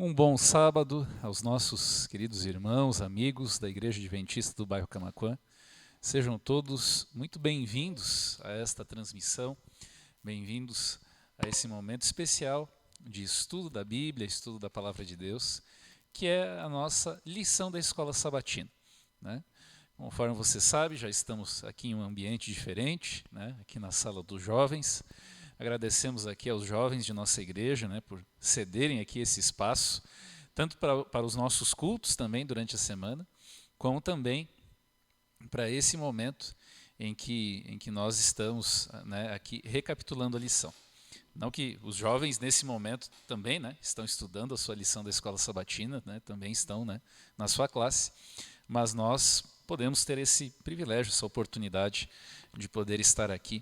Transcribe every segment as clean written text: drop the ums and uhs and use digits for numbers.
Um bom sábado aos nossos queridos irmãos, amigos da Igreja Adventista do bairro Camaquã. Sejam todos muito bem-vindos a esta transmissão, bem-vindos a esse momento especial de estudo da Bíblia, estudo da Palavra de Deus, que é a nossa lição da Escola Sabatina, né? Conforme você sabe, já estamos aqui em um ambiente diferente, né? Aqui na sala dos jovens. Agradecemos aqui aos jovens de nossa igreja, né, por cederem aqui esse espaço, tanto para os nossos cultos também durante a semana, como também para esse momento em que nós estamos, né, aqui recapitulando a lição. Não que os jovens nesse momento também, né, estão estudando a sua lição da Escola Sabatina, né, também estão, né, na sua classe, mas nós podemos ter esse privilégio, essa oportunidade de poder estar aqui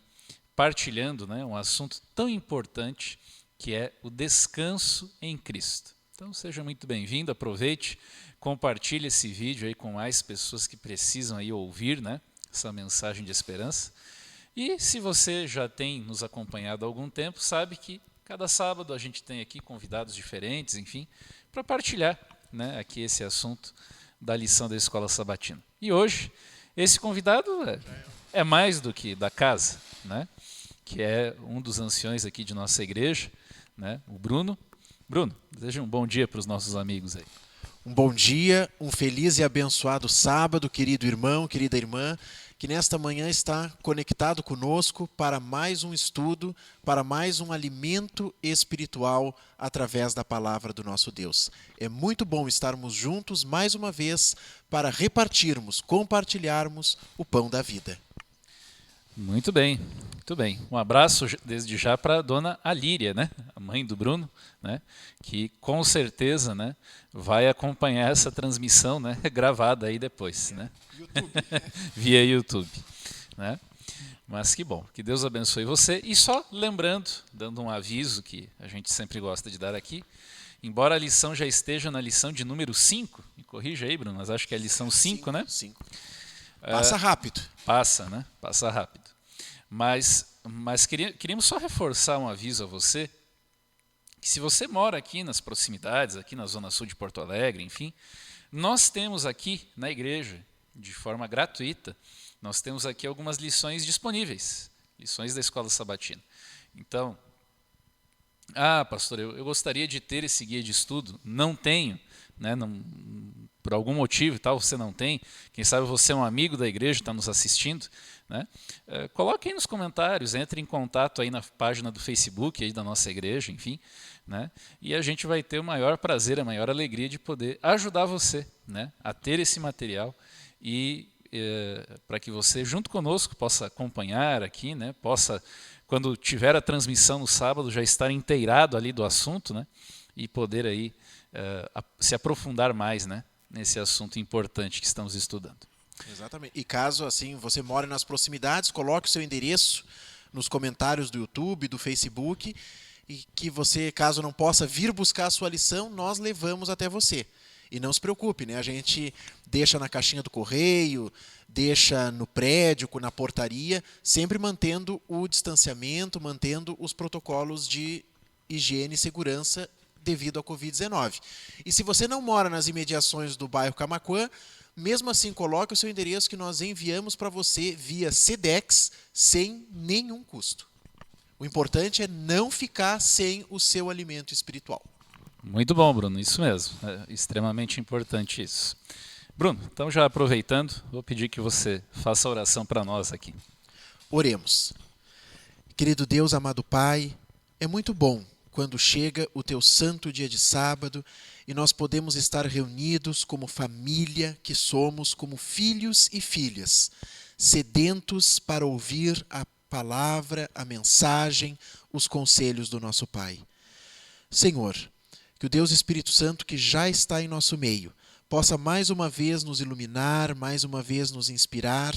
partilhando, né, um assunto tão importante que é o descanso em Cristo. Então seja muito bem-vindo, aproveite, compartilhe esse vídeo aí com mais pessoas que precisam aí ouvir, né, essa mensagem de esperança. E se você já tem nos acompanhado há algum tempo, sabe que cada sábado a gente tem aqui convidados diferentes, enfim, para partilhar, né, aqui esse assunto da lição da Escola Sabatina. E hoje, esse convidado é mais do que da casa, né? Que é um dos anciões aqui de nossa igreja, né? O Bruno. Bruno, deseja um bom dia para os nossos amigos aí. Um bom dia, um feliz e abençoado sábado, querido irmão, querida irmã, que nesta manhã está conectado conosco para mais um estudo, para mais um alimento espiritual através da palavra do nosso Deus. É muito bom estarmos juntos mais uma vez para repartirmos, compartilharmos o pão da vida. Muito bem, muito bem. Um abraço desde já para a dona Alíria, né? A mãe do Bruno, né? Que com certeza, né, vai acompanhar essa transmissão, né, gravada aí depois, né? YouTube. Via YouTube, né? Mas que bom, que Deus abençoe você. E só lembrando, dando um aviso que a gente sempre gosta de dar aqui, embora a lição já esteja na lição de número 5, me corrija aí, Bruno, mas acho que é a lição 5, né? 5. Passa rápido. Passa, né? Passa rápido. Mas queríamos só reforçar um aviso a você, que se você mora aqui nas proximidades, aqui na Zona Sul de Porto Alegre, enfim, nós temos aqui na igreja, de forma gratuita, nós temos aqui algumas lições disponíveis, lições da Escola Sabatina. Então, pastor, eu gostaria de ter esse guia de estudo, não tenho, né, não, por algum motivo e tal, você não tem, quem sabe você é um amigo da igreja, está nos assistindo, né? Coloque aí nos comentários, entre em contato aí na página do Facebook aí da nossa igreja, enfim, né? E a gente vai ter o maior prazer, a maior alegria de poder ajudar você, né, a ter esse material e para que você, junto conosco, possa acompanhar aqui, né, possa, quando tiver a transmissão no sábado, já estar inteirado ali do assunto, né, e poder aí se aprofundar mais, né, nesse assunto importante que estamos estudando. Exatamente. E caso assim você mora nas proximidades, coloque o seu endereço nos comentários do YouTube, do Facebook, e que você, caso não possa vir buscar a sua lição, nós levamos até você. E não se preocupe, né? A gente deixa na caixinha do correio, deixa no prédio, na portaria, sempre mantendo o distanciamento, mantendo os protocolos de higiene e segurança devido à Covid-19. E se você não mora nas imediações do bairro Camaquã, mesmo assim, coloque o seu endereço que nós enviamos para você via Sedex sem nenhum custo. O importante é não ficar sem o seu alimento espiritual. Muito bom, Bruno, isso mesmo. É extremamente importante isso. Bruno, então já aproveitando, vou pedir que você faça a oração para nós aqui. Oremos. Querido Deus, amado Pai, é muito bom quando chega o teu santo dia de sábado e nós podemos estar reunidos como família que somos, como filhos e filhas, sedentos para ouvir a palavra, a mensagem, os conselhos do nosso Pai. Senhor, que o Deus Espírito Santo que já está em nosso meio possa mais uma vez nos iluminar, mais uma vez nos inspirar,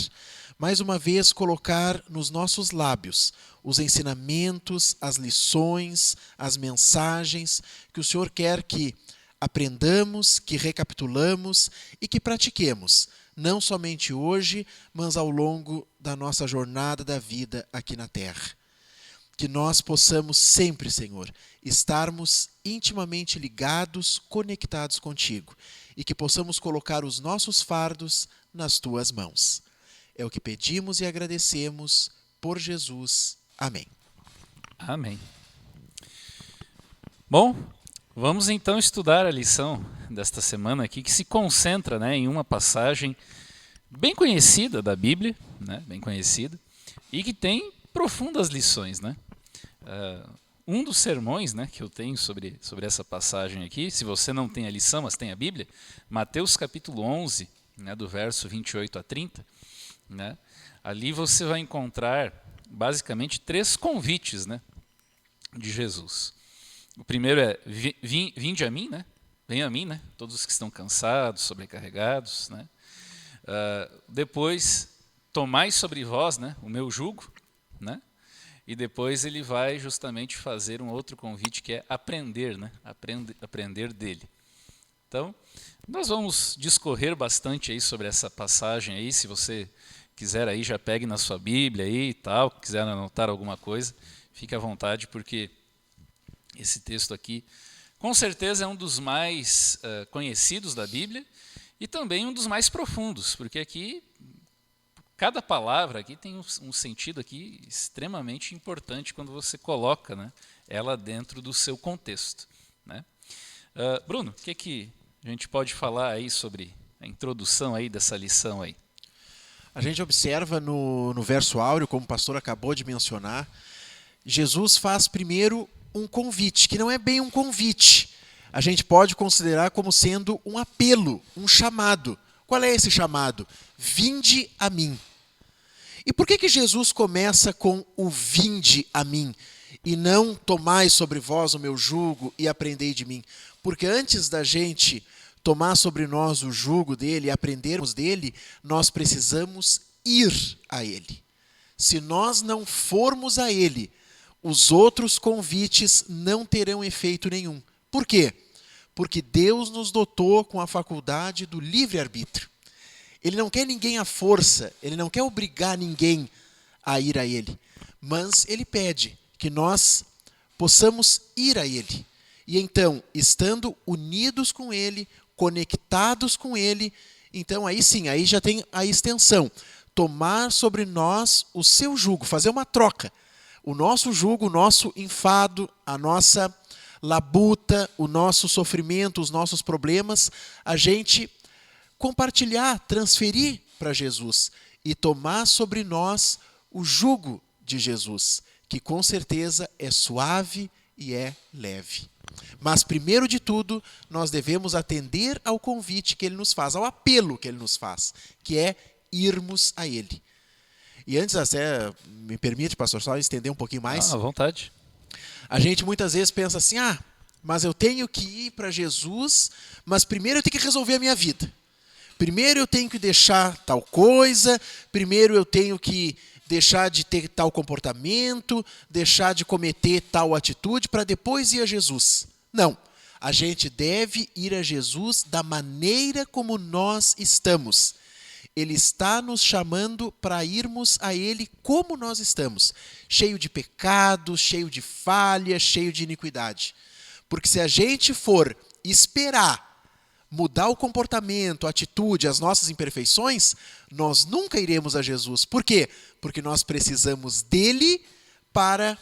mais uma vez colocar nos nossos lábios os ensinamentos, as lições, as mensagens que o Senhor quer que aprendamos, que recapitulamos e que pratiquemos, não somente hoje, mas ao longo da nossa jornada da vida aqui na Terra. que nós possamos sempre, Senhor, estarmos intimamente ligados, conectados contigo e que possamos colocar os nossos fardos nas tuas mãos. É o que pedimos e agradecemos por Jesus. Amém. Amém. Bom, vamos então estudar a lição desta semana aqui, que se concentra, né, em uma passagem bem conhecida da Bíblia, né, bem conhecida, e que tem profundas lições, né? Um dos sermões, né, que eu tenho sobre essa passagem aqui, se você não tem a lição, mas tem a Bíblia, Mateus capítulo 11, né, do verso 28 a 30, né, ali você vai encontrar basicamente 3 convites, né, de Jesus. O primeiro é, vinde a mim, né? Venham a mim, né? Todos os que estão cansados, sobrecarregados, né? Depois, tomai sobre vós, né, o meu jugo, né? E depois ele vai justamente fazer um outro convite que é aprender, né? Aprender dele. Então, nós vamos discorrer bastante aí sobre essa passagem aí, se você quiser aí já pegue na sua Bíblia aí e tal, quiser anotar alguma coisa, fique à vontade, porque esse texto aqui com certeza é um dos mais conhecidos da Bíblia e também um dos mais profundos, porque aqui cada palavra aqui tem um sentido aqui extremamente importante quando você coloca, né, ela dentro do seu contexto, né? Bruno, o que a gente pode falar aí sobre a introdução aí dessa lição aí? A gente observa no verso áureo, como o pastor acabou de mencionar, Jesus faz primeiro um convite, que não é bem um convite. A gente pode considerar como sendo um apelo, um chamado. Qual é esse chamado? Vinde a mim. E por que Jesus começa com o vinde a mim e não tomai sobre vós o meu jugo e aprendei de mim? Porque antes da gente tomar sobre nós o jugo dele e aprendermos dele, nós precisamos ir a ele. Se nós não formos a ele, os outros convites não terão efeito nenhum. Por quê? Porque Deus nos dotou com a faculdade do livre-arbítrio. Ele não quer ninguém à força, ele não quer obrigar ninguém a ir a ele, mas ele pede que nós possamos ir a ele. E então, estando unidos com ele, conectados com ele, então aí sim, aí já tem a extensão. Tomar sobre nós o seu jugo, fazer uma troca. O nosso jugo, o nosso enfado, a nossa labuta, o nosso sofrimento, os nossos problemas, a gente compartilhar, transferir para Jesus e tomar sobre nós o jugo de Jesus, que com certeza é suave e é leve. Mas, primeiro de tudo, nós devemos atender ao convite que ele nos faz, ao apelo que ele nos faz, que é irmos a ele. E antes, até, me permite, pastor, só estender um pouquinho mais? À vontade. A gente muitas vezes pensa assim, mas eu tenho que ir para Jesus, mas primeiro eu tenho que resolver a minha vida. Primeiro eu tenho que deixar tal coisa, primeiro eu tenho que deixar de ter tal comportamento, deixar de cometer tal atitude, para depois ir a Jesus. Não, a gente deve ir a Jesus da maneira como nós estamos. Ele está nos chamando para irmos a Ele como nós estamos, cheio de pecados, cheio de falhas, cheio de iniquidade. Porque se a gente for esperar mudar o comportamento, a atitude, as nossas imperfeições, nós nunca iremos a Jesus. Por quê? Porque nós precisamos dele para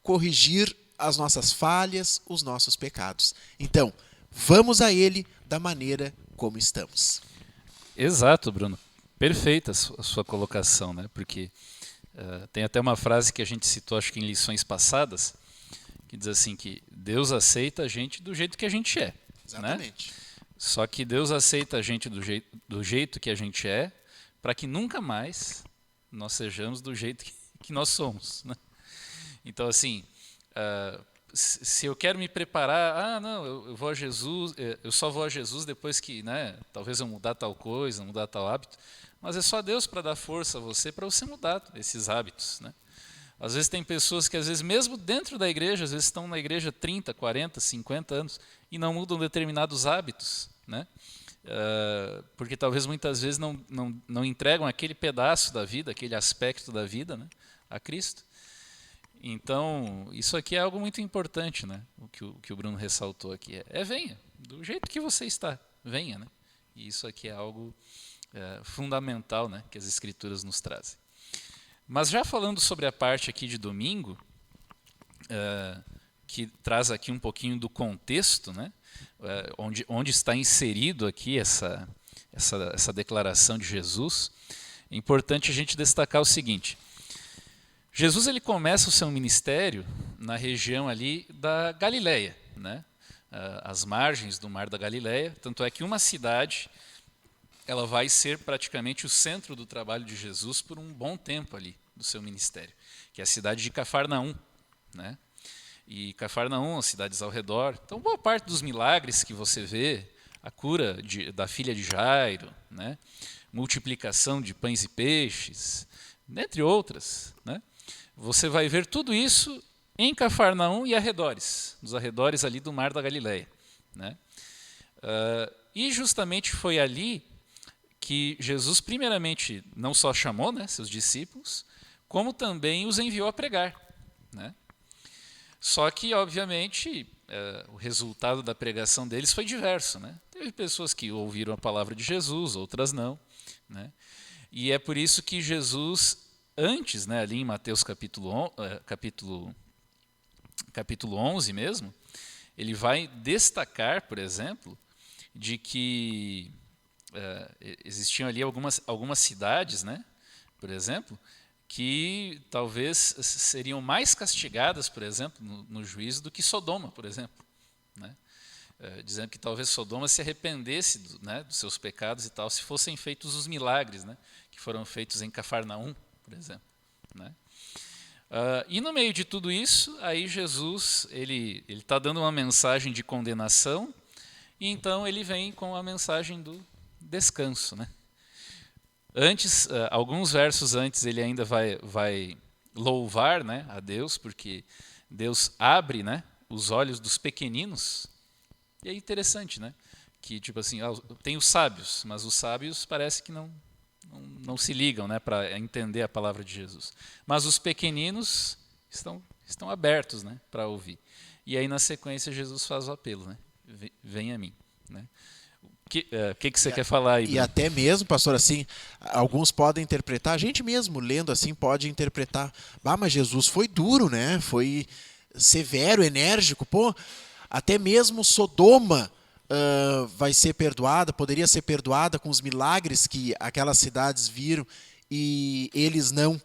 corrigir as nossas falhas, os nossos pecados. Então, vamos a ele da maneira como estamos. Exato, Bruno. Perfeita a sua colocação, né? Porque tem até uma frase que a gente citou, acho que em lições passadas, que diz assim que Deus aceita a gente do jeito que a gente é. Exatamente. Né? Só que Deus aceita a gente do jeito que a gente é, para que nunca mais nós sejamos do jeito que nós somos. Né? Então, assim, se eu quero me preparar, não, eu vou a Jesus, eu só vou a Jesus depois que, né, talvez eu mudar tal coisa, mudar tal hábito, mas é só Deus para dar força a você, para você mudar esses hábitos. Né? Às vezes tem pessoas que, às vezes, mesmo dentro da igreja, às vezes estão na igreja 30, 40, 50 anos e não mudam determinados hábitos, né? Porque talvez muitas vezes não entregam aquele pedaço da vida, aquele aspecto da vida, né, a Cristo. Então, isso aqui é algo muito importante, né? O que o Bruno ressaltou aqui venha, do jeito que você está, venha, né? E isso aqui é algo fundamental, né, que as Escrituras nos trazem. Mas já falando sobre a parte aqui de domingo, que traz aqui um pouquinho do contexto, né, onde está inserido aqui essa declaração de Jesus, é importante a gente destacar o seguinte: Jesus ele começa o seu ministério na região ali da Galileia, né, às margens do Mar da Galileia, tanto é que uma cidade ela vai ser praticamente o centro do trabalho de Jesus por um bom tempo ali do seu ministério, que é a cidade de Cafarnaum, né? E Cafarnaum, as cidades ao redor. Então, boa parte dos milagres que você vê, a cura da filha de Jairo, né? Multiplicação de pães e peixes, entre outras, né? Você vai ver tudo isso em Cafarnaum e arredores, nos arredores ali do Mar da Galileia, né? E justamente foi ali que Jesus, primeiramente, não só chamou, né, seus discípulos, como também os enviou a pregar, né? Só que, obviamente, o resultado da pregação deles foi diverso, né? Teve pessoas que ouviram a palavra de Jesus, outras não, né? E é por isso que Jesus, antes, né, ali em Mateus capítulo 11 mesmo, ele vai destacar, por exemplo, de que existiam ali algumas cidades, né, por exemplo, que talvez seriam mais castigadas, por exemplo, no juízo do que Sodoma, por exemplo, né? Dizendo que talvez Sodoma se arrependesse dos seus pecados e tal, se fossem feitos os milagres, né, que foram feitos em Cafarnaum, por exemplo, né? E no meio de tudo isso, aí Jesus ele está dando uma mensagem de condenação, e então ele vem com a mensagem do descanso, né? Antes, alguns versos antes, ele ainda vai louvar, né, a Deus, porque Deus abre, né, os olhos dos pequeninos. E é interessante, né, que tipo assim, tem os sábios, mas os sábios parece que não se ligam, né, para entender a palavra de Jesus. Mas os pequeninos estão abertos, né, para ouvir. E aí na sequência Jesus faz o apelo, né, vem a mim, né? Que você quer falar aí, Bruno? E até mesmo, pastor, assim, alguns podem interpretar, a gente mesmo lendo assim pode interpretar, mas Jesus foi duro, né? Foi severo, enérgico, pô, até mesmo Sodoma vai ser perdoada, poderia ser perdoada com os milagres que aquelas cidades viram e eles não.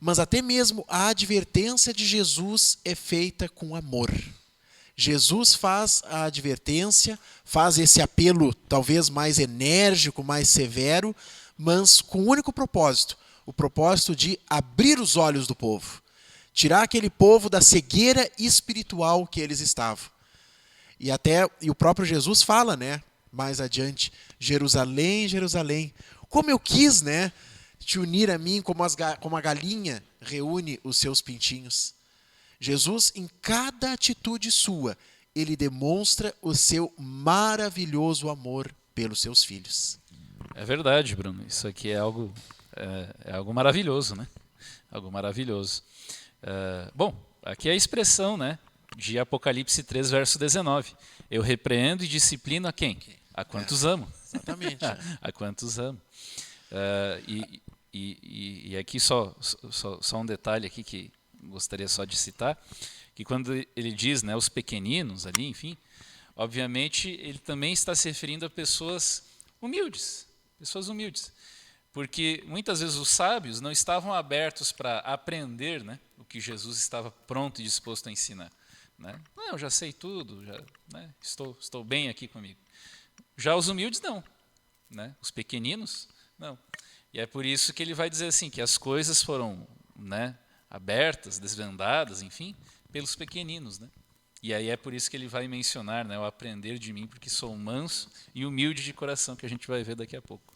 Mas até mesmo a advertência de Jesus é feita com amor. Jesus faz a advertência, faz esse apelo talvez mais enérgico, mais severo, mas com o único propósito, o propósito de abrir os olhos do povo, tirar aquele povo da cegueira espiritual que eles estavam. E o próprio Jesus fala, né, mais adiante, Jerusalém, Jerusalém, como eu quis, né, te unir a mim como a galinha reúne os seus pintinhos. Jesus, em cada atitude sua, ele demonstra o seu maravilhoso amor pelos seus filhos. É verdade, Bruno. Isso aqui é algo maravilhoso, né? Algo maravilhoso. Bom, aqui é a expressão, né, de Apocalipse 3, verso 19. Eu repreendo e disciplino a quem? A quantos amo. Exatamente. A quantos amo. E aqui só um detalhe aqui que gostaria só de citar, que quando ele diz, né, os pequeninos ali, enfim, obviamente ele também está se referindo a pessoas humildes, porque muitas vezes os sábios não estavam abertos para aprender, né, o que Jesus estava pronto e disposto a ensinar, né? Não, eu já sei tudo, né, estou bem aqui comigo. Já os humildes não, né, os pequeninos não. E é por isso que ele vai dizer assim, que as coisas foram, né, abertas, desvendadas, enfim, pelos pequeninos, né? E aí é por isso que ele vai mencionar, né, o aprender de mim, porque sou manso e humilde de coração, que a gente vai ver daqui a pouco.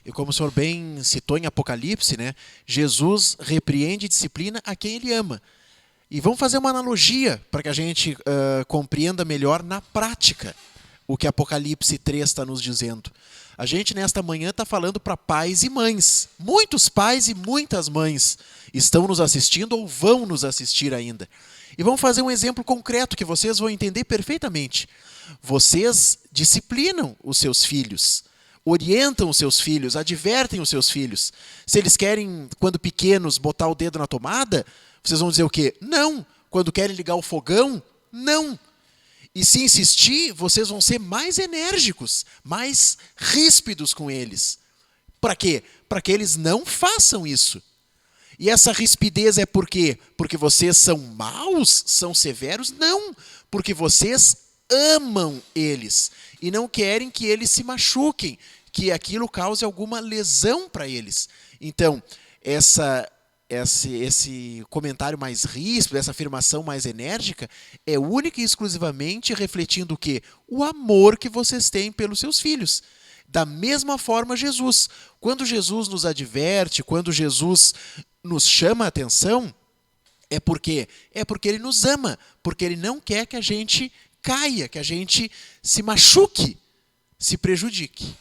E como o senhor bem citou em Apocalipse, né, Jesus repreende e disciplina a quem ele ama. E vamos fazer uma analogia para que a gente compreenda melhor na prática o que Apocalipse 3 está nos dizendo. A gente, nesta manhã, está falando para pais e mães. Muitos pais e muitas mães estão nos assistindo ou vão nos assistir ainda. E vamos fazer um exemplo concreto que vocês vão entender perfeitamente. Vocês disciplinam os seus filhos, orientam os seus filhos, advertem os seus filhos. Se eles querem, quando pequenos, botar o dedo na tomada, vocês vão dizer o quê? Não. Quando querem ligar o fogão, não. E se insistir, vocês vão ser mais enérgicos, mais ríspidos com eles. Para quê? Para que eles não façam isso. E essa rispidez é por quê? Porque vocês são maus, são severos? Não, porque vocês amam eles e não querem que eles se machuquem, que aquilo cause alguma lesão para eles. Então, esse comentário mais ríspido, essa afirmação mais enérgica, é única e exclusivamente refletindo o quê? O amor que vocês têm pelos seus filhos. Da mesma forma, Jesus. Quando Jesus nos adverte, quando Jesus nos chama a atenção, é porque ele nos ama, porque ele não quer que a gente caia, que a gente se machuque, se prejudique.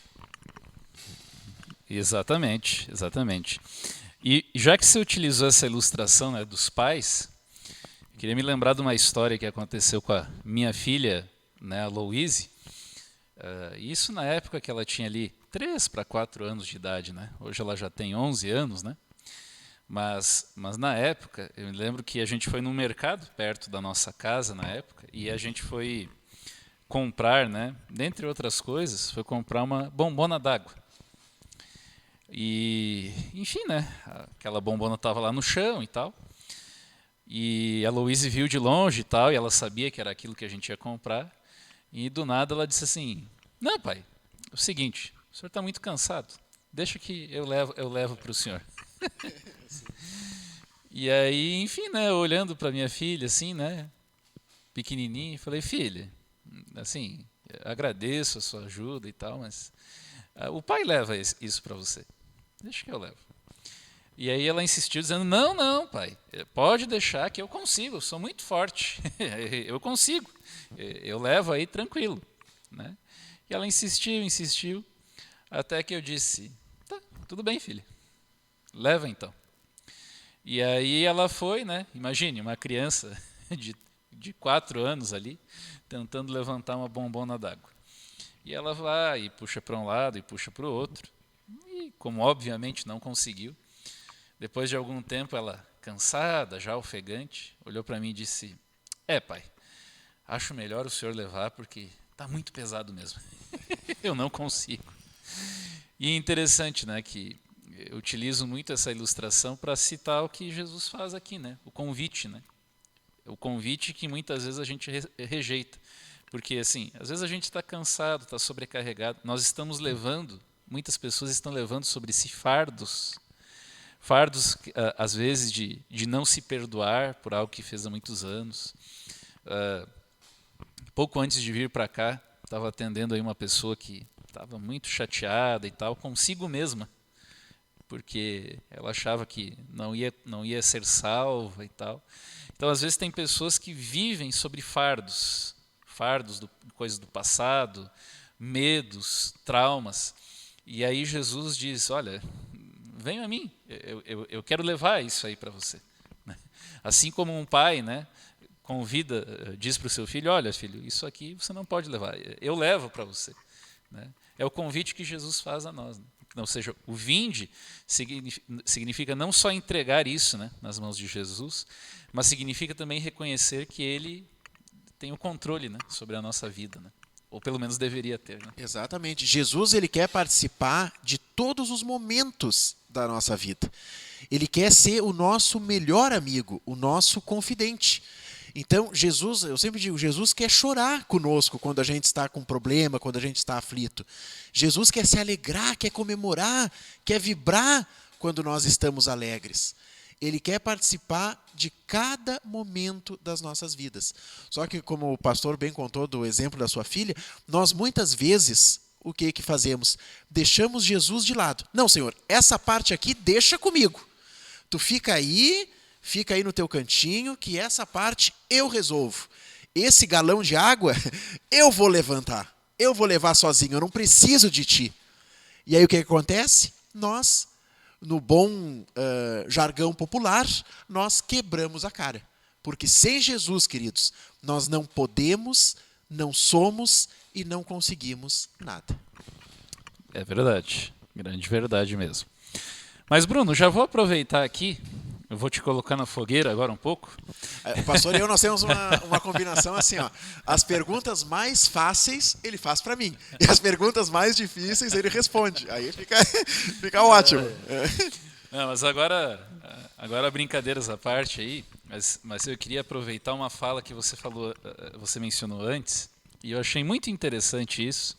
Exatamente, exatamente. E já que você utilizou essa ilustração, né, dos pais, queria me lembrar de uma história que aconteceu com a minha filha, né, a Louise. Isso na época que ela tinha ali 3 para 4 anos de idade, né? Hoje ela já tem 11 anos, né? Mas na época, eu me lembro que a gente foi num mercado perto da nossa casa na época e a gente foi comprar, né, dentre outras coisas, foi comprar uma bombona d'água. E, enfim, né, aquela bombona estava lá no chão e tal. E a Louise viu de longe e tal, e ela sabia que era aquilo que a gente ia comprar. E do nada ela disse assim: "Não, pai, é o seguinte, o senhor está muito cansado, deixa que eu levo para o senhor." E aí, enfim, né, olhando para minha filha assim, né, pequenininha, falei: "Filha, assim, agradeço a sua ajuda e tal, mas o pai leva isso para você. Deixa que eu levo." E aí ela insistiu dizendo: Não, pai, pode deixar que eu consigo, eu sou muito forte, eu consigo, eu levo aí tranquilo, né?" E ela insistiu, até que eu disse: "Tá, tudo bem, filha, leva então." E aí ela foi, né? Imagine, uma criança de 4 anos ali, tentando levantar uma bombona d'água. E ela vai e puxa para um lado e puxa para o outro. E como obviamente não conseguiu, depois de algum tempo ela, cansada, já ofegante, olhou para mim e disse: pai, acho melhor o senhor levar porque está muito pesado mesmo. Eu não consigo." E é interessante, né, que eu utilizo muito essa ilustração para citar o que Jesus faz aqui, né, o convite, né? O convite que muitas vezes a gente rejeita. Porque, assim, às vezes a gente está cansado, está sobrecarregado. Nós estamos levando, muitas pessoas estão levando sobre si fardos, às vezes, de não se perdoar por algo que fez há muitos anos. Pouco antes de vir para cá, estava atendendo aí uma pessoa que estava muito chateada e tal, consigo mesma, porque ela achava que não ia ser salva e tal. Então, às vezes, tem pessoas que vivem sobre fardos, coisas do passado, medos, traumas. E aí Jesus diz: olha, venha a mim, eu quero levar isso aí para você. Assim como um pai, né, diz para o seu filho: olha, filho, isso aqui você não pode levar, eu levo para você. É o convite que Jesus faz a nós. Ou seja, o vinde significa não só entregar isso, né, nas mãos de Jesus, mas significa também reconhecer que Ele tem o controle, né, sobre a nossa vida, né? Ou pelo menos deveria ter. Né? Exatamente. Jesus, ele quer participar de todos os momentos da nossa vida. Ele quer ser o nosso melhor amigo, o nosso confidente. Então, Jesus, eu sempre digo, Jesus quer chorar conosco quando a gente está com problema, quando a gente está aflito. Jesus quer se alegrar, quer comemorar, quer vibrar quando nós estamos alegres. Ele quer participar de cada momento das nossas vidas. Só que, como o pastor bem contou do exemplo da sua filha, nós muitas vezes, o que fazemos? Deixamos Jesus de lado. Não, Senhor, essa parte aqui deixa comigo. Tu fica aí no teu cantinho, que essa parte eu resolvo. Esse galão de água eu vou levantar. Eu vou levar sozinho, eu não preciso de ti. E aí o que acontece? Nós, no bom jargão popular, nós quebramos a cara. Porque sem Jesus, queridos, nós não podemos, não somos e não conseguimos nada. É verdade, grande verdade mesmo. Mas Bruno, já vou aproveitar aqui, eu vou te colocar na fogueira agora um pouco. O pastor e eu, nós temos uma combinação assim, ó. As perguntas mais fáceis ele faz para mim e as perguntas mais difíceis ele responde. Aí fica ótimo. Não, mas agora brincadeiras à parte aí, mas eu queria aproveitar uma fala que você falou, você mencionou antes, e eu achei muito interessante isso,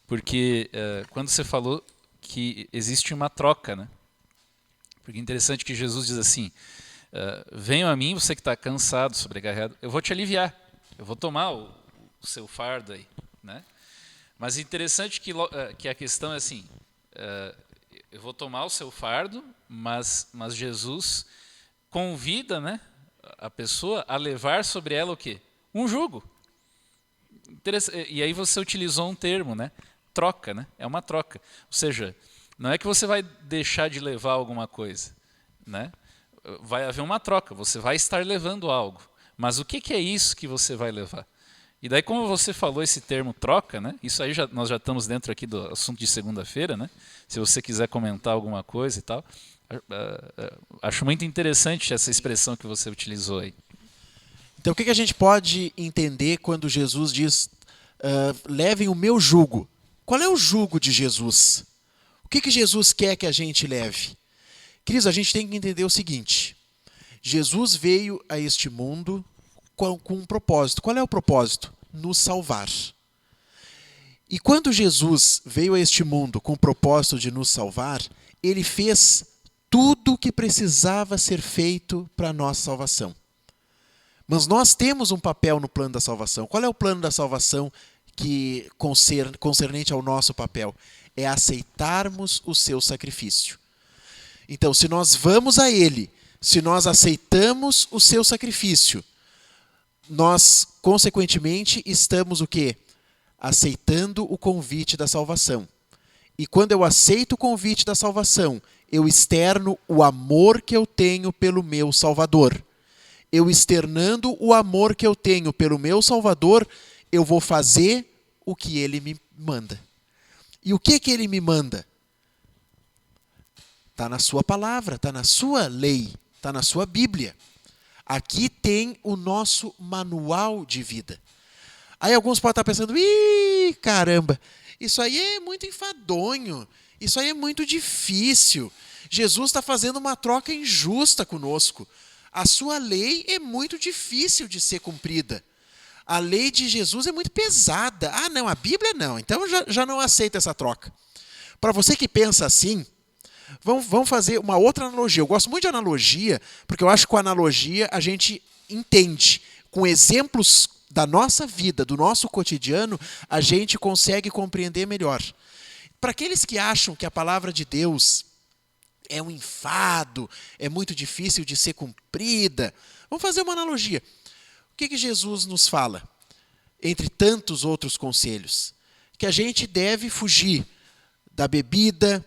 porque quando você falou que existe uma troca, né? Porque é interessante que Jesus diz assim, venham a mim, você que está cansado, sobrecarregado, eu vou te aliviar, eu vou tomar o seu fardo aí, né? Mas é interessante que a questão é assim, eu vou tomar o seu fardo, mas Jesus convida, né, a pessoa a levar sobre ela o quê? Um jugo. E aí você utilizou um termo, né? Troca, né? É uma troca. Ou seja, não é que você vai deixar de levar alguma coisa, né? Vai haver uma troca, você vai estar levando algo. Mas o que é isso que você vai levar? E daí, como você falou esse termo troca, né? Isso aí nós já estamos dentro aqui do assunto de segunda-feira, né? Se você quiser comentar alguma coisa e tal. Acho muito interessante essa expressão que você utilizou aí. Então, o que a gente pode entender quando Jesus diz, levem o meu jugo? Qual é o jugo de Jesus? O que Jesus quer que a gente leve? Queridos, a gente tem que entender o seguinte. Jesus veio a este mundo com um propósito. Qual é o propósito? Nos salvar. E quando Jesus veio a este mundo com o propósito de nos salvar, ele fez tudo o que precisava ser feito para a nossa salvação. Mas nós temos um papel no plano da salvação. Qual é o plano da salvação que concernente ao nosso papel? É aceitarmos o seu sacrifício. Então, se nós vamos a ele, se nós aceitamos o seu sacrifício, nós, consequentemente, estamos o quê? Aceitando o convite da salvação. E quando eu aceito o convite da salvação, eu externo o amor que eu tenho pelo meu Salvador. Eu externando o amor que eu tenho pelo meu Salvador, eu vou fazer o que ele me manda. E o que ele me manda? Está na sua palavra, está na sua lei, está na sua Bíblia. Aqui tem o nosso manual de vida. Aí alguns podem estar pensando, ih, caramba, isso aí é muito enfadonho, isso aí é muito difícil. Jesus está fazendo uma troca injusta conosco. A sua lei é muito difícil de ser cumprida. A lei de Jesus é muito pesada. Ah, não, a Bíblia não. Então já não aceita essa troca. Para você que pensa assim, vamos fazer uma outra analogia. Eu gosto muito de analogia, porque eu acho que com a analogia a gente entende. Com exemplos da nossa vida, do nosso cotidiano, a gente consegue compreender melhor. Para aqueles que acham que a palavra de Deus é um enfado, é muito difícil de ser cumprida, vamos fazer uma analogia. O que Jesus nos fala? Entre tantos outros conselhos, que a gente deve fugir da bebida,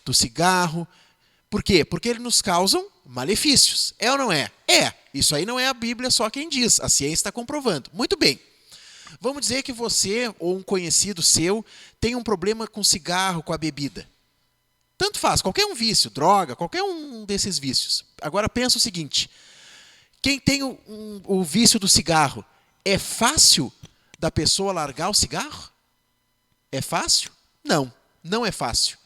do cigarro. Por quê? Porque eles nos causam malefícios. É ou não é? É. Isso aí não é a Bíblia só quem diz. A ciência está comprovando. Muito bem. Vamos dizer que você ou um conhecido seu tem um problema com cigarro, com a bebida. Tanto faz, qualquer um vício, droga, qualquer um desses vícios. Agora pensa o seguinte, quem tem o vício do cigarro, é fácil da pessoa largar o cigarro? É fácil? Não, não é fácil.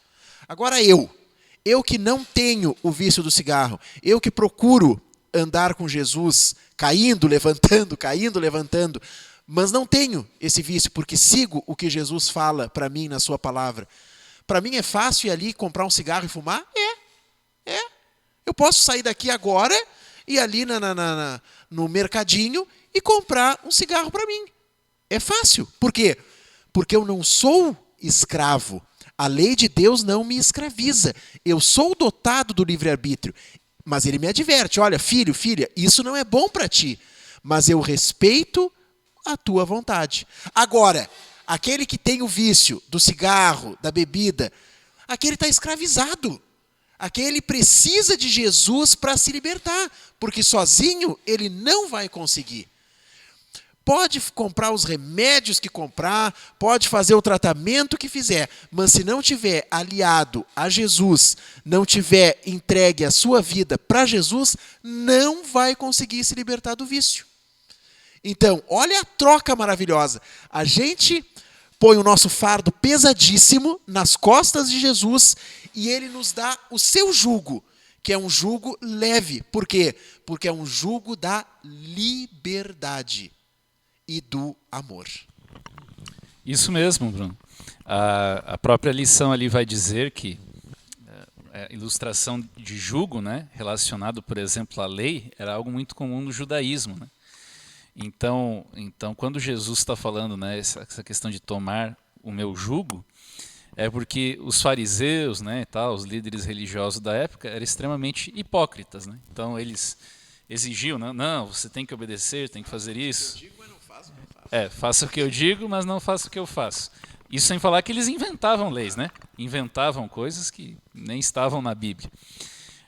Agora eu que não tenho o vício do cigarro, eu que procuro andar com Jesus, caindo, levantando, mas não tenho esse vício, porque sigo o que Jesus fala para mim na sua palavra. Para mim é fácil ir ali comprar um cigarro e fumar? É. Eu posso sair daqui agora e ir ali no mercadinho e comprar um cigarro para mim. É fácil. Por quê? Porque eu não sou escravo. A lei de Deus não me escraviza. Eu sou dotado do livre-arbítrio. Mas ele me adverte, olha, filho, filha, isso não é bom para ti, mas eu respeito a tua vontade. Agora, aquele que tem o vício do cigarro, da bebida, Aquele está escravizado. Aquele precisa de Jesus para se libertar, porque sozinho ele não vai conseguir. Pode comprar os remédios que comprar, pode fazer o tratamento que fizer, mas se não tiver aliado a Jesus, não tiver entregue a sua vida para Jesus, não vai conseguir se libertar do vício. Então, olha a troca maravilhosa. A gente põe o nosso fardo pesadíssimo nas costas de Jesus e ele nos dá o seu jugo, que é um jugo leve. Por quê? Porque é um jugo da liberdade e do amor. Isso mesmo, Bruno. A própria lição ali vai dizer que a ilustração de jugo, né, relacionado, por exemplo, à lei, era algo muito comum no judaísmo, né? Então, quando Jesus está falando, né, essa questão de tomar o meu jugo, é porque os fariseus, né, os líderes religiosos da época, eram extremamente hipócritas, né? Então eles exigiam, não, você tem que obedecer, tem que fazer isso. Faça o que eu digo, mas não faça o que eu faço. Isso sem falar que eles inventavam leis, né? Inventavam coisas que nem estavam na Bíblia.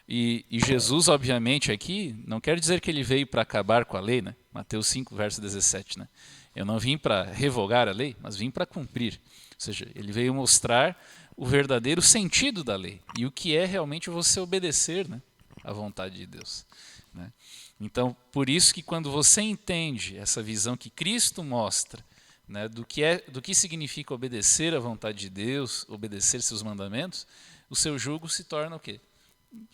E Jesus, obviamente, aqui, não quer dizer que ele veio para acabar com a lei, né? Mateus 5, verso 17, né? Eu não vim para revogar a lei, mas vim para cumprir. Ou seja, ele veio mostrar o verdadeiro sentido da lei e o que é realmente você obedecer, né, à vontade de Deus, né? Então, por isso que quando você entende essa visão que Cristo mostra, né, do que significa obedecer à vontade de Deus, obedecer seus mandamentos, o seu jugo se torna o quê?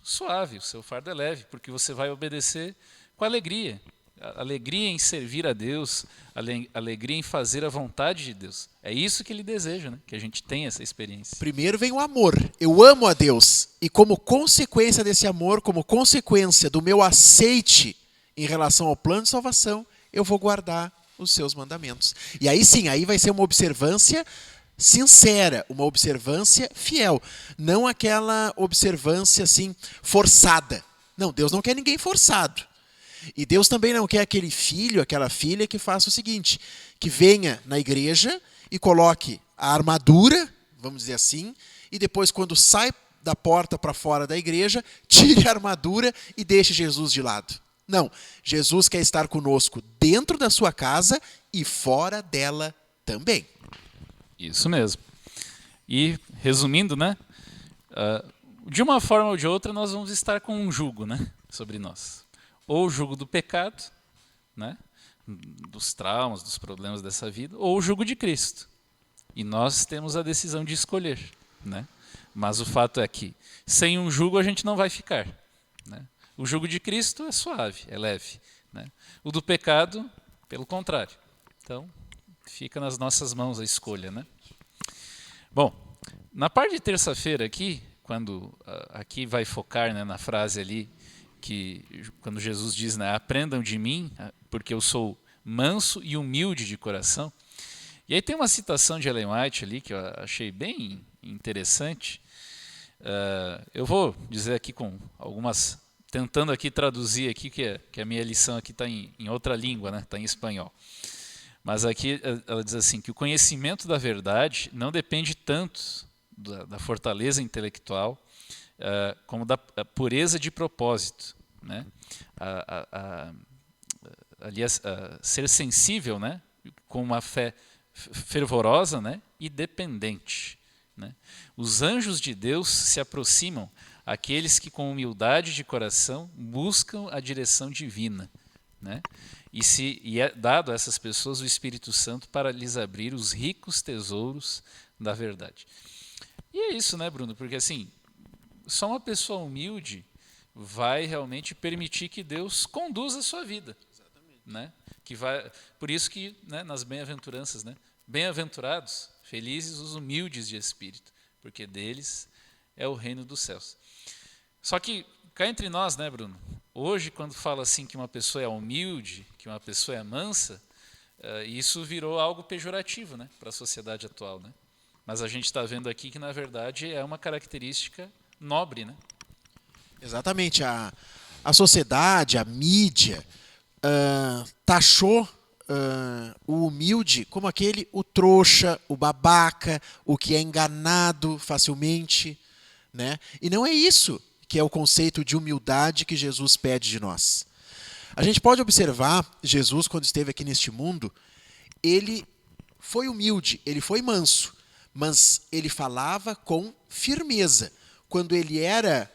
Suave, o seu fardo é leve, porque você vai obedecer com alegria. Alegria em servir a Deus, alegria em fazer a vontade de Deus. É isso que ele deseja, né? Que a gente tenha essa experiência. Primeiro vem o amor. Eu amo a Deus. E como consequência desse amor, como consequência do meu aceite em relação ao plano de salvação, eu vou guardar os seus mandamentos. E aí sim, aí vai ser uma observância sincera, uma observância fiel. Não aquela observância assim forçada. Não, Deus não quer ninguém forçado. E Deus também não quer aquele filho, aquela filha que faça o seguinte, que venha na igreja e coloque a armadura, vamos dizer assim, e depois quando sai da porta para fora da igreja, tire a armadura e deixe Jesus de lado. Não, Jesus quer estar conosco dentro da sua casa e fora dela também. Isso mesmo. E, resumindo, né, de uma forma ou de outra nós vamos estar com um jugo, né, sobre nós. Ou o jugo do pecado, né, dos traumas, dos problemas dessa vida, ou o jugo de Cristo. E nós temos a decisão de escolher, né? Mas o fato é que sem um jugo a gente não vai ficar, né? O jugo de Cristo é suave, é leve, né? O do pecado, pelo contrário. Então, fica nas nossas mãos a escolha, né? Bom, na parte de terça-feira aqui, quando aqui vai focar, né, na frase ali, que quando Jesus diz, né, aprendam de mim, porque eu sou manso e humilde de coração. E aí tem uma citação de Ellen White ali que eu achei bem interessante. Eu vou dizer aqui com algumas, tentando aqui traduzir aqui, que a minha lição aqui está em outra língua, né, está em espanhol. Mas aqui ela diz assim, que o conhecimento da verdade não depende tanto da fortaleza intelectual, como da pureza de propósito, né? Aliás, ser sensível, né? Com uma fé fervorosa, né? E dependente, né? Os anjos de Deus se aproximam àqueles que com humildade de coração buscam a direção divina, né? E é dado a essas pessoas o Espírito Santo para lhes abrir os ricos tesouros da verdade. E é isso, né, Bruno? Porque assim, só uma pessoa humilde vai realmente permitir que Deus conduza a sua vida. Exatamente. Né? Por isso que, né, nas bem-aventuranças, né, bem-aventurados, felizes os humildes de espírito, porque deles é o reino dos céus. Só que, cá entre nós, né, Bruno? Hoje, quando fala assim que uma pessoa é humilde, que uma pessoa é mansa, isso virou algo pejorativo, né, para a sociedade atual, né? Mas a gente está vendo aqui que, na verdade, é uma característica nobre, né? Exatamente. A sociedade, a mídia, taxou o humilde como o trouxa, o babaca, o que é enganado facilmente, né? E não é isso que é o conceito de humildade que Jesus pede de nós. A gente pode observar Jesus, quando esteve aqui neste mundo, ele foi humilde, ele foi manso, mas ele falava com firmeza. Quando ele era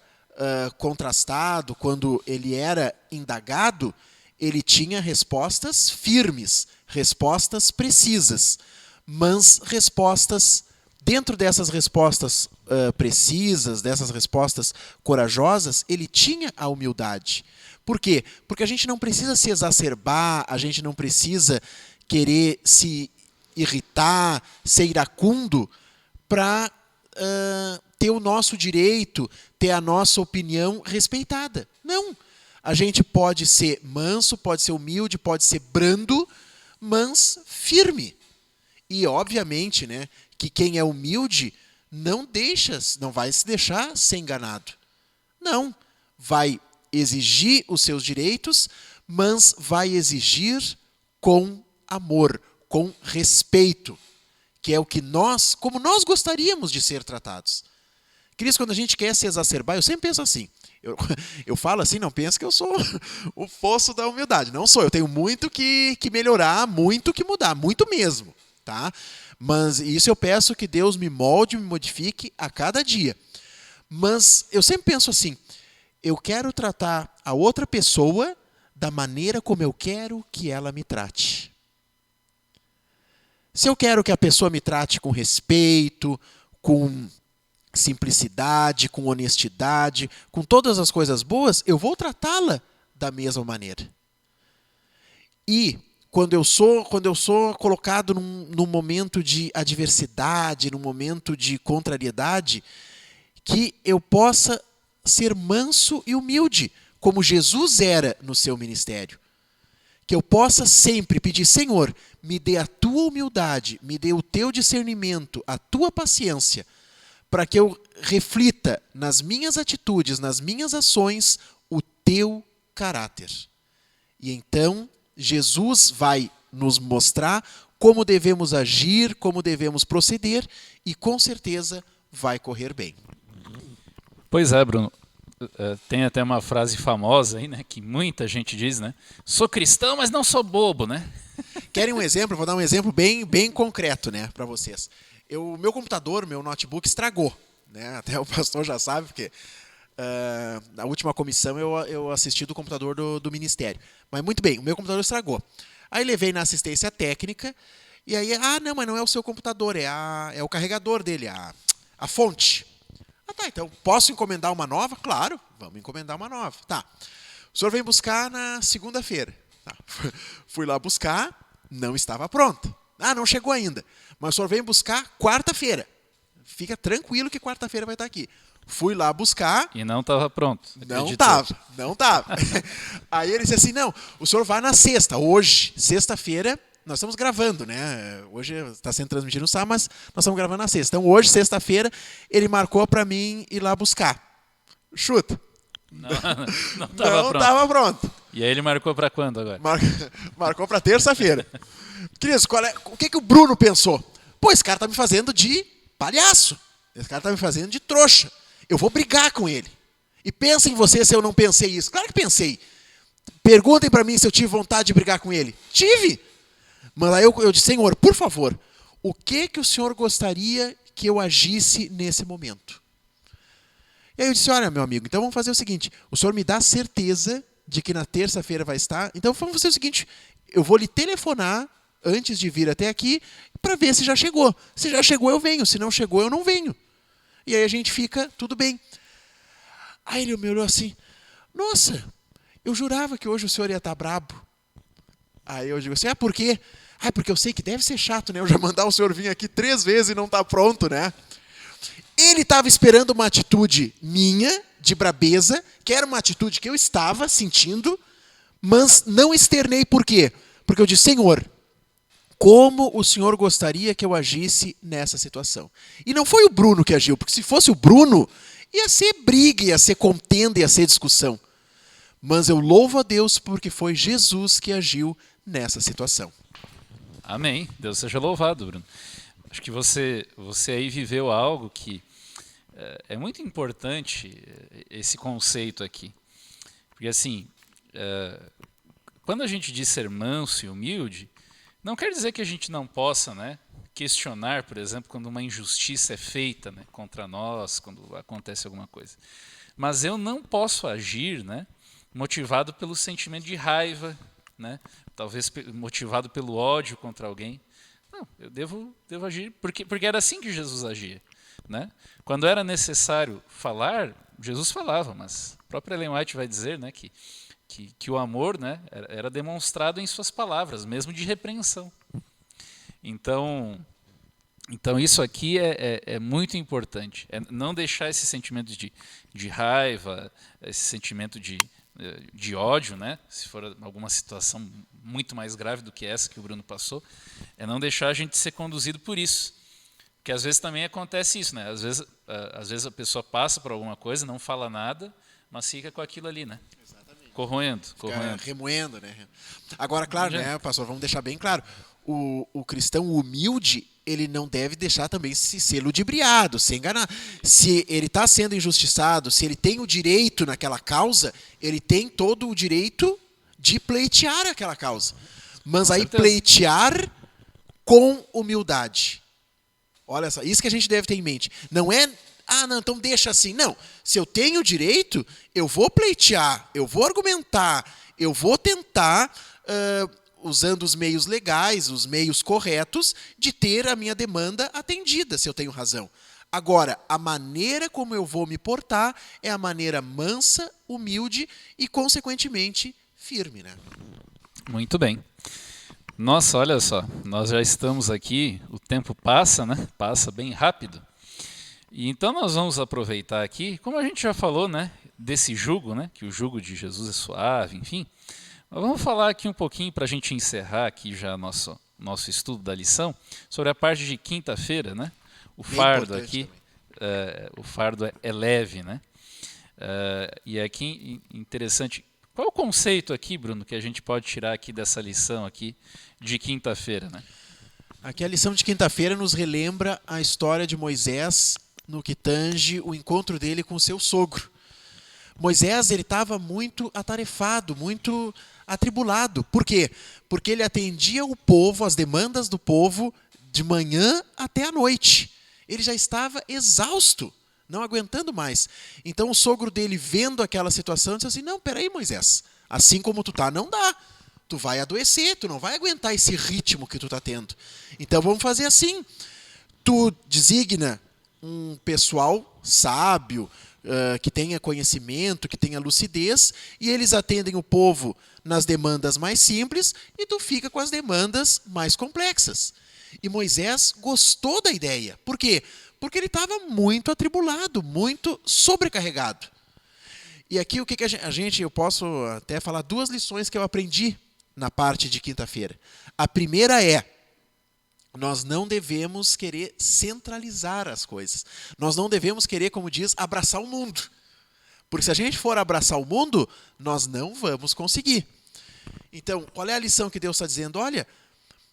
contrastado, quando ele era indagado, ele tinha respostas firmes, respostas precisas, mas respostas, dentro dessas respostas precisas, dessas respostas corajosas, ele tinha a humildade. Por quê? Porque a gente não precisa se exacerbar, a gente não precisa querer se irritar, ser iracundo para ter o nosso direito, ter a nossa opinião respeitada. Não. A gente pode ser manso, pode ser humilde, pode ser brando, mas firme. E, obviamente, né, que quem é humilde não vai se deixar ser enganado. Não. Vai exigir os seus direitos, mas vai exigir com amor, com respeito, que é o que como nós gostaríamos de ser tratados. Queridos, quando a gente quer se exacerbar, eu sempre penso assim, eu falo assim, não penso que eu sou o fosso da humildade, não sou, eu tenho muito que melhorar, muito que mudar, muito mesmo, tá? Mas isso eu peço que Deus me molde, me modifique a cada dia. Mas eu sempre penso assim, eu quero tratar a outra pessoa da maneira como eu quero que ela me trate. Se eu quero que a pessoa me trate com respeito, com simplicidade, com honestidade, com todas as coisas boas, eu vou tratá-la da mesma maneira. E quando eu sou colocado num momento de adversidade, num momento de contrariedade, que eu possa ser manso e humilde, como Jesus era no seu ministério. Que eu possa sempre pedir, Senhor, me dê a tua humildade, me dê o teu discernimento, a tua paciência, para que eu reflita nas minhas atitudes, nas minhas ações, o teu caráter. E então, Jesus vai nos mostrar como devemos agir, como devemos proceder, e com certeza vai correr bem. Pois é, Bruno. Tem até uma frase famosa aí, né, que muita gente diz, né? Sou cristão, mas não sou bobo, né? Querem um exemplo? Vou dar um exemplo bem concreto, né, para vocês. Meu computador, meu notebook estragou, né? Até o pastor já sabe, porque na última comissão eu assisti do computador do ministério. Mas muito bem, o meu computador estragou. Aí levei na assistência técnica, e aí, não, mas não é o seu computador, é o carregador dele, a fonte. Tá, então posso encomendar uma nova? Claro, vamos encomendar uma nova. Tá, o senhor vem buscar na segunda-feira. Tá. Fui lá buscar, não estava pronto. Não chegou ainda. Mas o senhor vem buscar quarta-feira. Fica tranquilo que quarta-feira vai estar aqui. Fui lá buscar. E não estava pronto. Não estava. Aí ele disse assim, não, o senhor vai na sexta. Hoje, sexta-feira, nós estamos gravando, né? Hoje está sendo transmitido no sábado, mas nós estamos gravando na sexta. Então hoje, sexta-feira, ele marcou para mim ir lá buscar. Chuta. Não estava pronto. E aí ele marcou para quando agora? Marcou para terça-feira. Queridos, o que o Bruno pensou? Pô, esse cara está me fazendo de palhaço. Esse cara está me fazendo de trouxa. Eu vou brigar com ele. E pensem em você se eu não pensei isso. Claro que pensei. Perguntem para mim se eu tive vontade de brigar com ele. Tive. Mas aí eu disse, Senhor, por favor, o que o Senhor gostaria que eu agisse nesse momento? E aí eu disse, olha, meu amigo, então vamos fazer o seguinte, o Senhor me dá certeza de que na terça-feira vai estar, então vamos fazer o seguinte, eu vou lhe telefonar antes de vir até aqui para ver se já chegou. Se já chegou, eu venho, se não chegou, eu não venho. E aí a gente fica, tudo bem. Aí ele me olhou assim, nossa, eu jurava que hoje o senhor ia estar brabo. Aí eu digo assim, por quê? Porque eu sei que deve ser chato, né? Eu já mandar o senhor vir aqui 3 vezes e não está pronto, né? Ele estava esperando uma atitude minha, de brabeza, que era uma atitude que eu estava sentindo, mas não externei. Por quê? Porque eu disse, Senhor, como o senhor gostaria que eu agisse nessa situação? E não foi o Bruno que agiu, porque se fosse o Bruno, ia ser briga, ia ser contenda, ia ser discussão. Mas eu louvo a Deus porque foi Jesus que agiu nessa situação. Amém. Deus seja louvado, Bruno. Acho que você aí viveu algo que é muito importante, esse conceito aqui. Porque assim, quando a gente diz ser manso e humilde, não quer dizer que a gente não possa, né, questionar, por exemplo, quando uma injustiça é feita, né, contra nós, quando acontece alguma coisa. Mas eu não posso agir, né, motivado pelo sentimento de raiva, né, talvez motivado pelo ódio contra alguém. Não, eu devo agir porque era assim que Jesus agia, né? Quando era necessário falar, Jesus falava, mas a própria Ellen White vai dizer, né, que o amor, né, era demonstrado em suas palavras, mesmo de repreensão. Então isso aqui é muito importante. É não deixar esse sentimento de raiva, esse sentimento de ódio, né? Se for alguma situação muito mais grave do que essa que o Bruno passou, é não deixar a gente ser conduzido por isso. Porque às vezes também acontece isso, né? Às vezes a pessoa passa por alguma coisa, não fala nada, mas fica com aquilo ali, né? Exatamente. Corroendo. Remoendo, né? Agora, claro, né, pastor, vamos deixar bem claro, o cristão humilde, ele não deve deixar também se ser ludibriado, se enganar. Se ele está sendo injustiçado, se ele tem o direito naquela causa, ele tem todo o direito de pleitear aquela causa. Mas aí pleitear com humildade. Olha só, isso que a gente deve ter em mente. Não é, não, então deixa assim. Não, se eu tenho direito, eu vou pleitear, eu vou argumentar, eu vou tentar, usando os meios legais, os meios corretos, de ter a minha demanda atendida, se eu tenho razão. Agora, a maneira como eu vou me portar é a maneira mansa, humilde e, consequentemente, firme, né? Muito bem. Nossa, olha só, nós já estamos aqui, o tempo passa, né? Passa bem rápido. E então nós vamos aproveitar aqui, como a gente já falou, né, desse jugo, né, que o jugo de Jesus é suave, enfim. Mas vamos falar aqui um pouquinho para a gente encerrar aqui já nosso estudo da lição sobre a parte de quinta-feira, né? O fardo aqui, o fardo é leve, né? E aqui interessante. Qual é o conceito aqui, Bruno, que a gente pode tirar aqui dessa lição aqui de quinta-feira, né? Aqui a lição de quinta-feira nos relembra a história de Moisés no que tange o encontro dele com o seu sogro. Moisés, ele estava muito atarefado, muito atribulado. Por quê? Porque ele atendia o povo, as demandas do povo, de manhã até a noite. Ele já estava exausto, não aguentando mais. Então o sogro dele, vendo aquela situação, disse assim, não, peraí, Moisés, assim como tu tá, não dá. Tu vai adoecer, tu não vai aguentar esse ritmo que tu tá tendo. Então vamos fazer assim. Tu designa um pessoal sábio, que tenha conhecimento, que tenha lucidez, e eles atendem o povo nas demandas mais simples, e tu fica com as demandas mais complexas. E Moisés gostou da ideia. Por quê? Porque ele estava muito atribulado, muito sobrecarregado. E aqui o que eu posso até falar duas lições que eu aprendi na parte de quinta-feira. A primeira é, nós não devemos querer centralizar as coisas. Nós não devemos querer, como diz, abraçar o mundo. Porque se a gente for abraçar o mundo, nós não vamos conseguir. Então, qual é a lição que Deus está dizendo? Olha,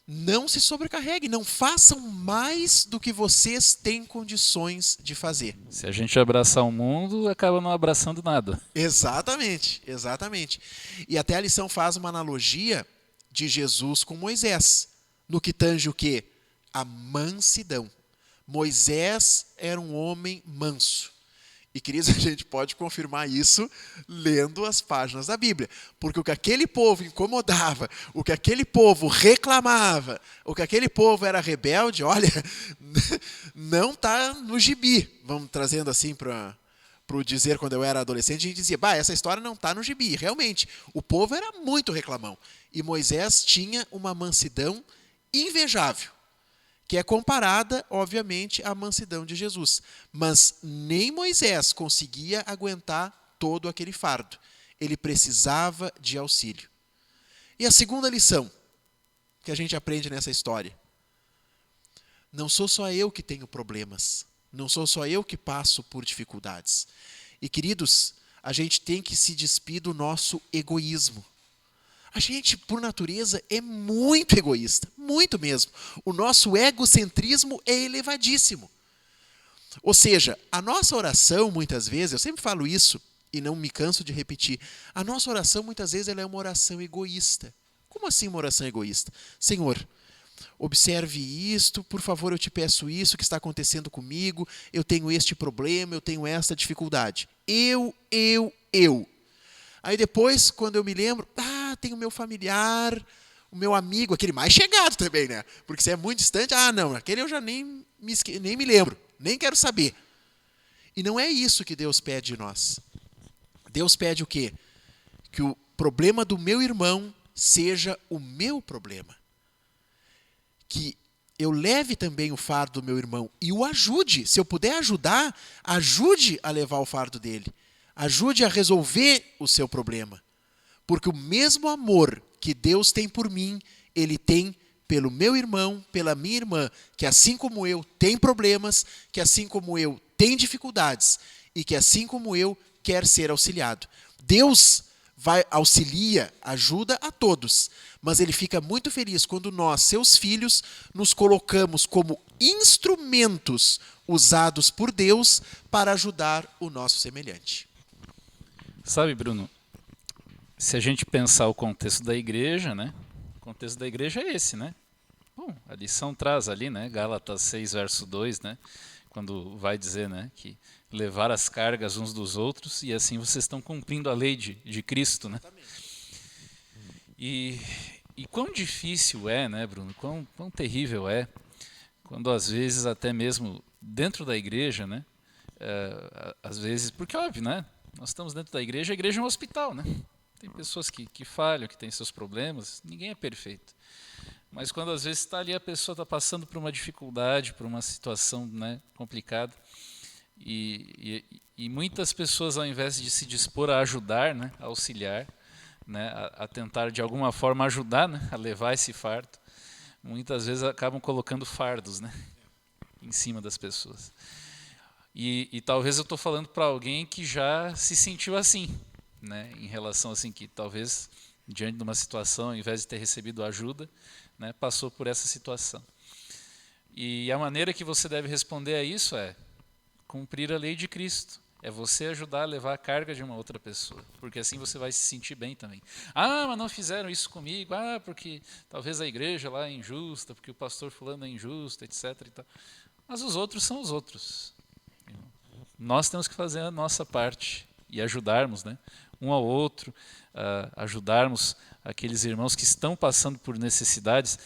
não se sobrecarregue, não façam mais do que vocês têm condições de fazer. Se a gente abraçar o mundo, acaba não abraçando nada. Exatamente, exatamente. E até a lição faz uma analogia de Jesus com Moisés, no que tange o quê? A mansidão. Moisés era um homem manso. E, queridos, a gente pode confirmar isso lendo as páginas da Bíblia. Porque o que aquele povo incomodava, o que aquele povo reclamava, o que aquele povo era rebelde, olha, não está no gibi. Vamos trazendo assim para o dizer, quando eu era adolescente, a gente dizia, essa história não está no gibi. Realmente, o povo era muito reclamão. E Moisés tinha uma mansidão invejável, que é comparada, obviamente, à mansidão de Jesus. Mas nem Moisés conseguia aguentar todo aquele fardo. Ele precisava de auxílio. E a segunda lição que a gente aprende nessa história. Não sou só eu que tenho problemas. Não sou só eu que passo por dificuldades. E, queridos, a gente tem que se despir do nosso egoísmo. A gente, por natureza, é muito egoísta, muito mesmo. O nosso egocentrismo é elevadíssimo. Ou seja, a nossa oração, muitas vezes, eu sempre falo isso e não me canso de repetir, a nossa oração, muitas vezes, ela é uma oração egoísta. Como assim uma oração egoísta? Senhor, observe isto, por favor, eu te peço isso que está acontecendo comigo, eu tenho este problema, eu tenho esta dificuldade. Eu. Aí depois, quando eu me lembro, tem o meu familiar, o meu amigo, aquele mais chegado também, né? Porque se é muito distante, não, aquele eu já nem me lembro, nem quero saber. E não é isso que Deus pede de nós. Deus pede o quê? Que o problema do meu irmão seja o meu problema. Que eu leve também o fardo do meu irmão e o ajude. Se eu puder ajudar, ajude a levar o fardo dele. Ajude a resolver o seu problema. Porque o mesmo amor que Deus tem por mim, Ele tem pelo meu irmão, pela minha irmã, que assim como eu tem problemas, que assim como eu tem dificuldades e que assim como eu quer ser auxiliado. Deus auxilia, ajuda a todos, mas Ele fica muito feliz quando nós, seus filhos, nos colocamos como instrumentos usados por Deus para ajudar o nosso semelhante. Sabe, Bruno, se a gente pensar o contexto da igreja, né? O contexto da igreja é esse, né? Bom, a lição traz ali, né? Gálatas 6, verso 2, né? Quando vai dizer, né? Que levar as cargas uns dos outros e assim vocês estão cumprindo a lei de Cristo, né? E quão difícil é, né, Bruno? Quão terrível é quando às vezes até mesmo dentro da igreja, né? Às vezes, porque óbvio, né? Nós estamos dentro da igreja, a igreja é um hospital, né? Tem pessoas que falham, que têm seus problemas, ninguém é perfeito. Mas quando às vezes está ali, a pessoa está passando por uma dificuldade, por uma situação, né, complicada, e muitas pessoas, ao invés de se dispor a ajudar, né, a auxiliar, né, a tentar de alguma forma ajudar, né, a levar esse fardo, muitas vezes acabam colocando fardos, né, em cima das pessoas. E talvez eu estou falando para alguém que já se sentiu assim, né, em relação assim que talvez diante de uma situação, ao invés de ter recebido ajuda, né, passou por essa situação. E a maneira que você deve responder a isso é cumprir a lei de Cristo. É você ajudar a levar a carga de uma outra pessoa, porque assim você vai se sentir bem também. Mas não fizeram isso comigo, porque talvez a igreja lá é injusta, porque o pastor fulano é injusto, etc. e tal. Mas os outros são os outros. Nós temos que fazer a nossa parte e ajudarmos, né, um ao outro, ajudarmos aqueles irmãos que estão passando por necessidades,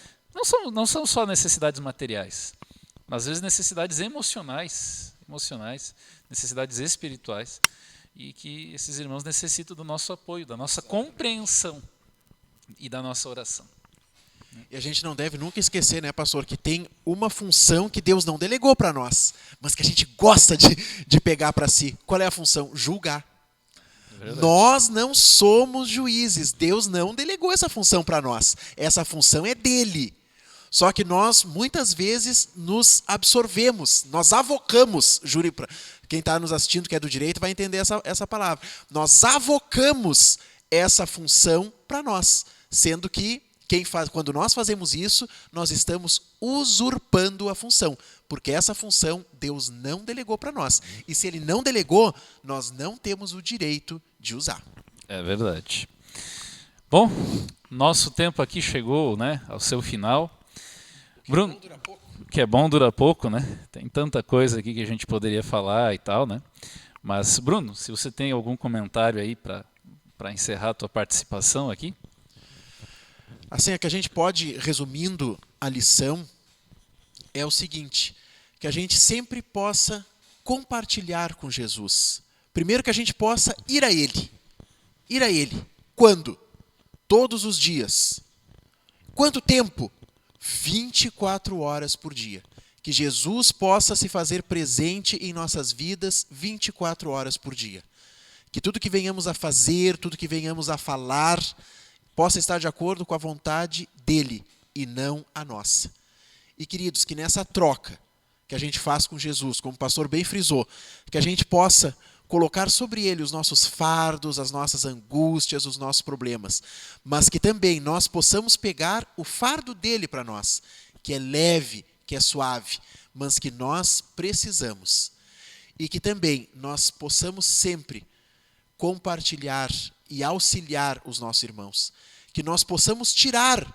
não são só necessidades materiais, mas às vezes necessidades emocionais, necessidades espirituais, e que esses irmãos necessitam do nosso apoio, da nossa compreensão e da nossa oração. E a gente não deve nunca esquecer, né, pastor, que tem uma função que Deus não delegou para nós, mas que a gente gosta de pegar para si. Qual é a função? Julgar. Nós não somos juízes. Deus não delegou essa função para nós. Essa função é dele. Só que nós, muitas vezes, nos absorvemos, nós avocamos, jure para quem está nos assistindo que é do direito vai entender essa palavra. Nós avocamos essa função para nós, sendo que quando nós fazemos isso, nós estamos usurpando a função, porque essa função Deus não delegou para nós. E se Ele não delegou, nós não temos o direito de usar. É verdade. Bom, nosso tempo aqui chegou, né, ao seu final. Bruno, que é bom dura pouco, né? Tem tanta coisa aqui que a gente poderia falar e tal, né? Mas, Bruno, se você tem algum comentário aí para encerrar a tua participação aqui? Assim, é que a gente pode, resumindo a lição, é o seguinte, que a gente sempre possa compartilhar com Jesus. Primeiro que a gente possa ir a Ele. Ir a Ele. Quando? Todos os dias. Quanto tempo? 24 horas por dia. Que Jesus possa se fazer presente em nossas vidas 24 horas por dia. Que tudo que venhamos a fazer, tudo que venhamos a falar, possa estar de acordo com a vontade dele e não a nossa. E, queridos, que nessa troca que a gente faz com Jesus, como o pastor bem frisou, que a gente possa colocar sobre ele os nossos fardos, as nossas angústias, os nossos problemas, mas que também nós possamos pegar o fardo dele para nós, que é leve, que é suave, mas que nós precisamos. E que também nós possamos sempre compartilhar e auxiliar os nossos irmãos. Que nós possamos tirar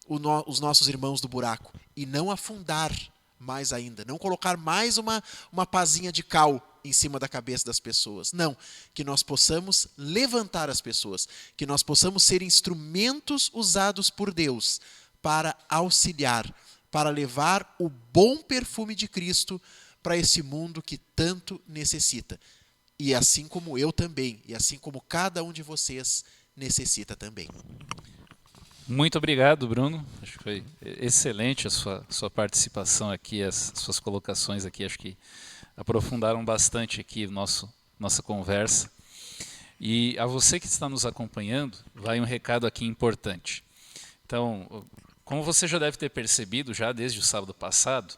os nossos irmãos do buraco e não afundar mais ainda, não colocar mais uma pazinha de cal em cima da cabeça das pessoas. Não, que nós possamos levantar as pessoas, que nós possamos ser instrumentos usados por Deus para auxiliar, para levar o bom perfume de Cristo para esse mundo que tanto necessita. E assim como eu também, e assim como cada um de vocês necessita também. Muito obrigado, Bruno. Acho que foi excelente a sua participação aqui, as suas colocações aqui. Acho que aprofundaram bastante aqui nossa conversa. E a você que está nos acompanhando, vai um recado aqui importante. Então, como você já deve ter percebido já desde o sábado passado,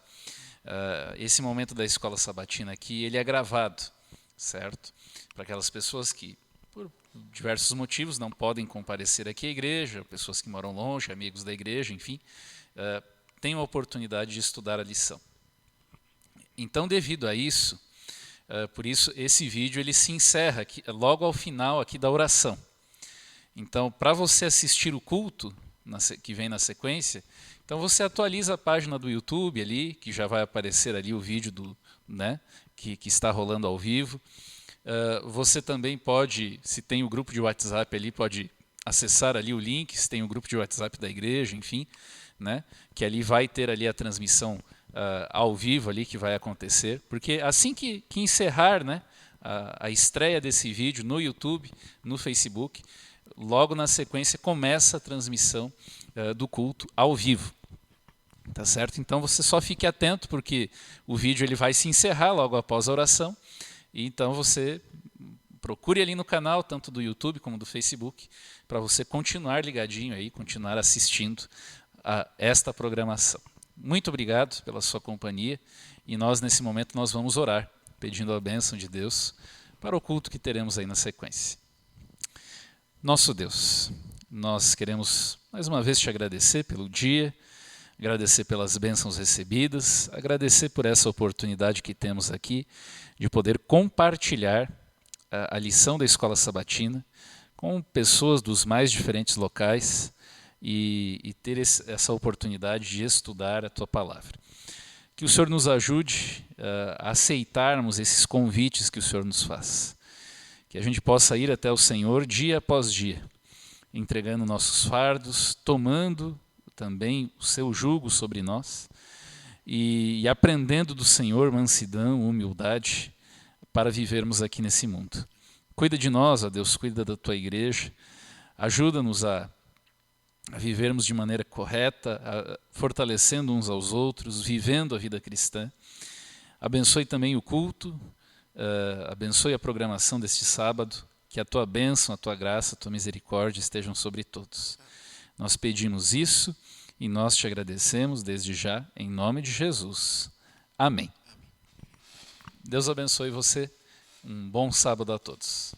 esse momento da escola sabatina aqui, ele é gravado, certo? Para aquelas pessoas que, por diversos motivos, não podem comparecer aqui à igreja, pessoas que moram longe, amigos da igreja, enfim, têm a oportunidade de estudar a lição. Então, devido a isso, por isso esse vídeo ele se encerra aqui, logo ao final aqui da oração. Então, para você assistir o culto que vem na sequência, então você atualiza a página do YouTube ali, que já vai aparecer ali o vídeo que está rolando ao vivo. Você também pode, se tem o grupo de WhatsApp ali, pode acessar ali o link, se tem o grupo de WhatsApp da igreja, enfim, que ali vai ter ali a transmissão ao vivo ali que vai acontecer, porque assim que encerrar a estreia desse vídeo no YouTube, no Facebook, logo na sequência começa a transmissão do culto ao vivo. Tá certo? Então você só fique atento, porque o vídeo ele vai se encerrar logo após a oração. E então você procure ali no canal, tanto do YouTube como do Facebook, para você continuar ligadinho aí, continuar assistindo a esta programação. Muito obrigado pela sua companhia, e nós nesse momento nós vamos orar, pedindo a bênção de Deus para o culto que teremos aí na sequência. Nosso Deus, nós queremos mais uma vez te agradecer pelo dia, agradecer pelas bênçãos recebidas, agradecer por essa oportunidade que temos aqui de poder compartilhar a lição da Escola Sabatina com pessoas dos mais diferentes locais e ter essa oportunidade de estudar a Tua Palavra. Que o Senhor nos ajude a aceitarmos esses convites que o Senhor nos faz. Que a gente possa ir até o Senhor dia após dia, entregando nossos fardos, tomando também o seu jugo sobre nós e aprendendo do Senhor mansidão, humildade, para vivermos aqui nesse mundo. Cuida de nós, ó Deus, cuida da Tua igreja, ajuda-nos a vivermos de maneira correta, fortalecendo uns aos outros, vivendo a vida cristã. Abençoe também o culto, abençoe a programação deste sábado, que a Tua bênção, a Tua graça, a Tua misericórdia estejam sobre todos. Nós pedimos isso e nós te agradecemos desde já, em nome de Jesus. Amém. Deus abençoe você. Um bom sábado a todos.